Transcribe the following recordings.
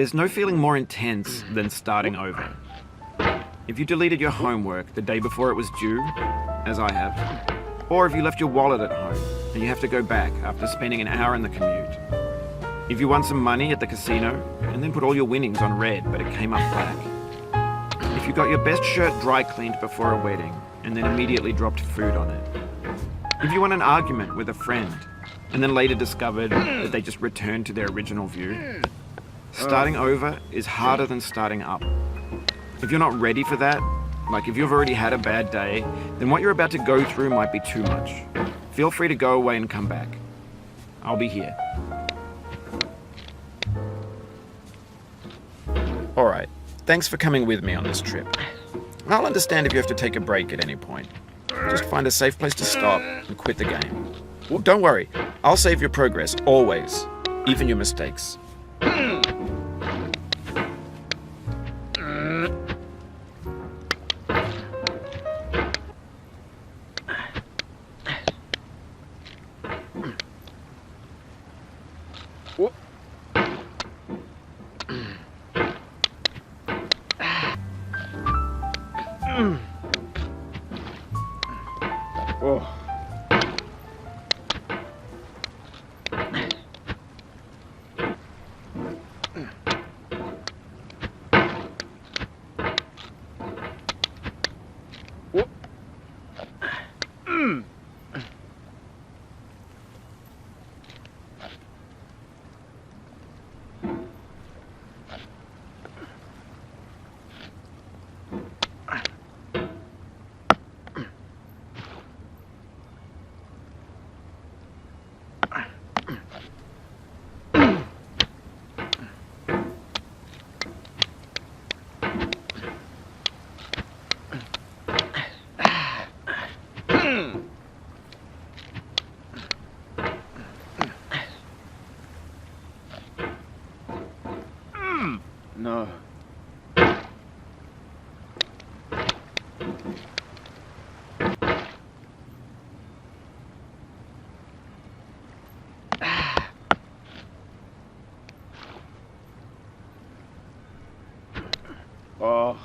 There's no feeling more intense than starting over. If you deleted your homework the day before it was due, as I have, or if you left your wallet at home and you have to go back after spending an hour in the commute. If you won some money at the casino and then put all your winnings on red but it came up black. If you got your best shirt dry cleaned before a wedding and then immediately dropped food on it. If you won an argument with a friend and then later discovered that they just returned to their original view. Starting over is harder than starting up. If you're not ready for that, like if you've already had a bad day, then what you're about to go through might be too much. Feel free to go away and come back. I'll be here. Alright, thanks for coming with me on this trip. I'll understand if you have to take a break at any point. Just find a safe place to stop and quit the game. Well, don't worry, I'll save your progress, always, even your mistakes. No. Oh.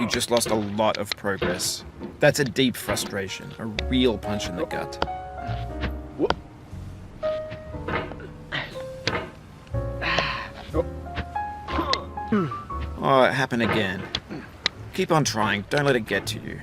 You just lost a lot of progress. That's a deep frustration, a real punch in the gut. Oh, it happened again. Keep on trying, don't let it get to you.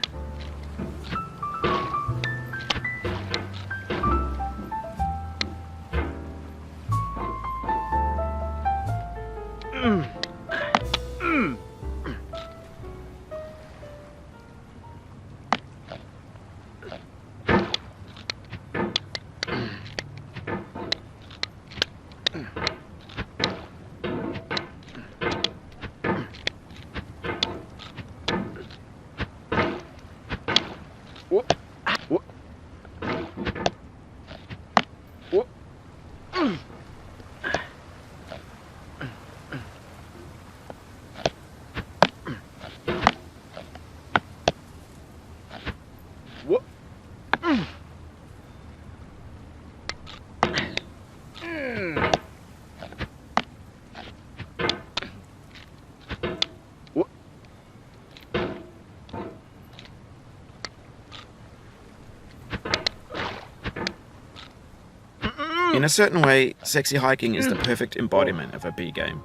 In a certain way, Sexy Hiking is the perfect embodiment of a B game.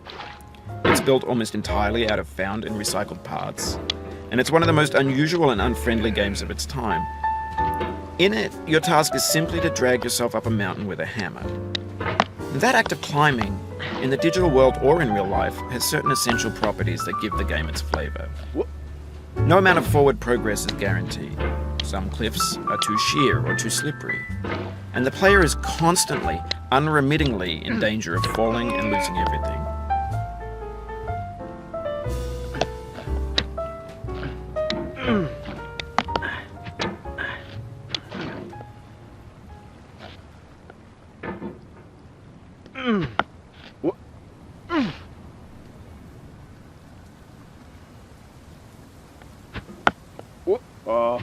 It's built almost entirely out of found and recycled parts, and it's one of the most unusual and unfriendly games of its time. In it, your task is simply to drag yourself up a mountain with a hammer. And that act of climbing, in the digital world or in real life, has certain essential properties that give the game its flavor. No amount of forward progress is guaranteed. Some cliffs are too sheer or too slippery, and the player is constantly, unremittingly in danger of falling and losing everything. Oh.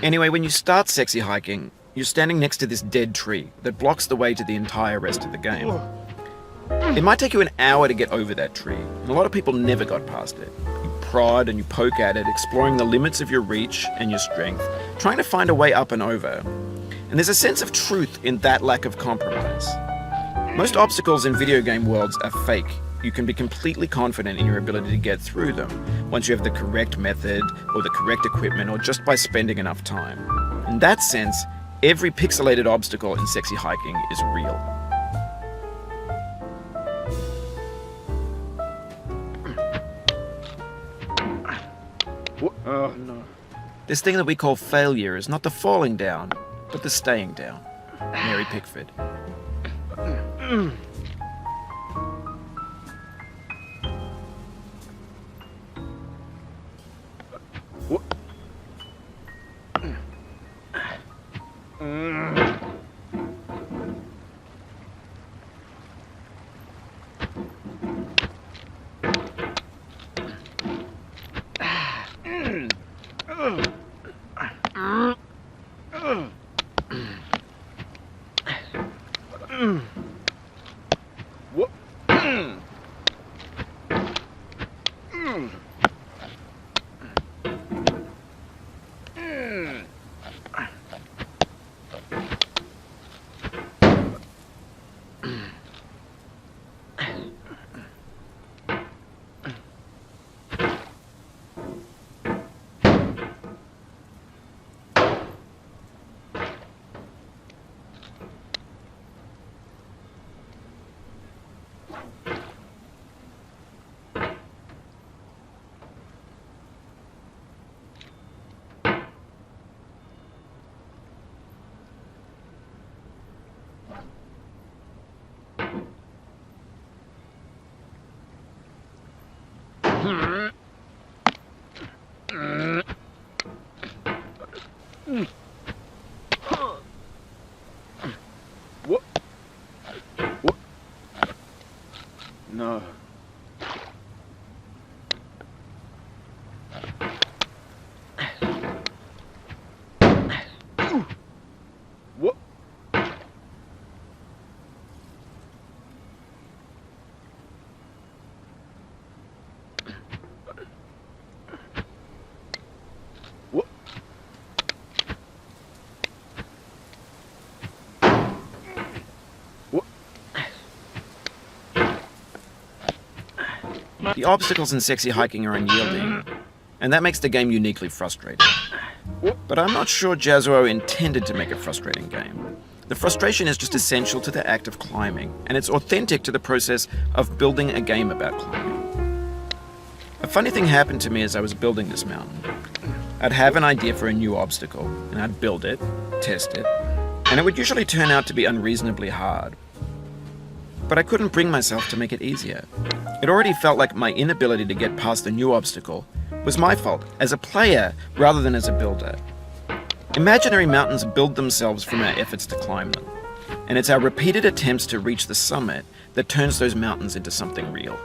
Anyway, when you start sexy hiking, you're standing next to this dead tree that blocks the way to the entire rest of the game. It might take you an hour to get over that tree, and a lot of people never got past it. You prod and you poke at it, exploring the limits of your reach and your strength, trying to find a way up and over. And there's a sense of truth in that lack of compromise. Most obstacles in video game worlds are fake. You can be completely confident in your ability to get through them once you have the correct method or the correct equipment or just by spending enough time. In that sense, every pixelated obstacle in sexy hiking is real. Oh, no. This thing that we call failure is not the falling down, but the staying down. Mary Pickford. What? What? What? No. What? What? What? The obstacles in sexy hiking are unyielding, and that makes the game uniquely frustrating. But I'm not sure Jazzuo intended to make a frustrating game. The frustration is just essential to the act of climbing, and it's authentic to the process of building a game about climbing. A funny thing happened to me as I was building this mountain. I'd have an idea for a new obstacle, and I'd build it, test it, and it would usually turn out to be unreasonably hard. But I couldn't bring myself to make it easier. It already felt like my inability to get past the new obstacle was my fault as a player rather than as a builder. Imaginary mountains build themselves from our efforts to climb them, and it's our repeated attempts to reach the summit that turns those mountains into something real.